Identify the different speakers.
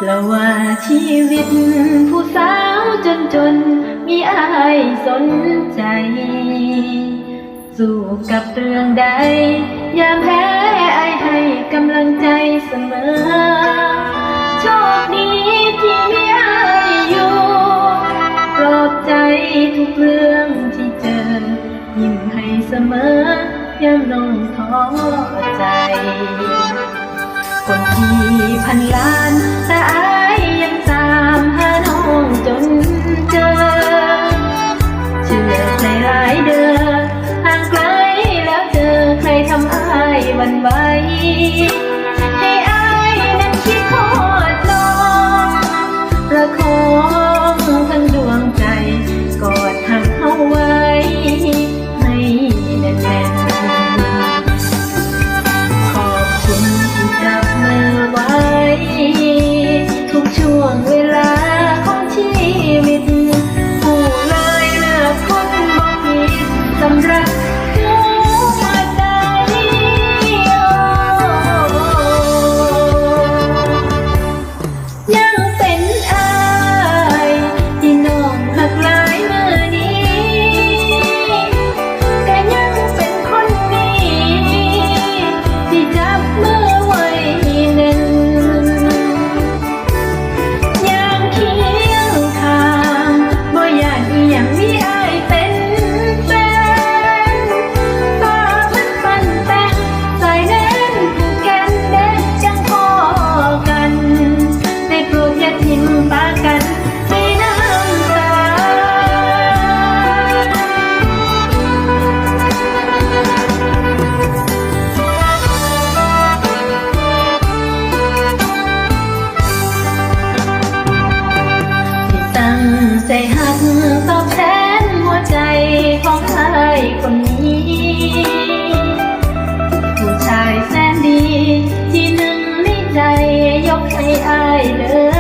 Speaker 1: ละว่าชีวิตผู้สาวจนมีอายสนใจ สู้กับเรื่องใดยามแพ้อายให้กำลังใจเสมอโชคดีที่มีอายอยู่ปลอบใจทุกเรื่องที่เจอยิ้มให้เสมอยามน้องท้อใจคนที่พันล้านแต่อายยังตามหาน้องจนเจอเชื่อใจหลายเด้อห่างไกลแล้วเจอใครทำอายหวั่นไหวให้อายนั้นคิดโทษน้องประคองทั้งดวงใจกอดหักเอาไว้ให้แน่นๆขอบคุณที่จับมือไว้ทุกช่วงเวลาของชีวิตผู้เลยเลือกคนบ่ผิดสำหรับหัวใจยังเป็นอายที่น้องหักหลายมื้อนี้ก็ยังเป็นคนดีที่จับมือไว้แน่นยังเคียงข้างบ่อยากอีหยังมีอายเป็นแฟนฟ้ามันปั่นแต่งสายแน่นผูกแขนเด็ดจังพอกันได้โปรดอย่าทิ้งปากกันในน้ำตาที่ตั้งใจหักตอบแทนหัวใจของอายคนนี้ผู้ชายแสนดีที่หนึ่งในใจยกให้อายเลย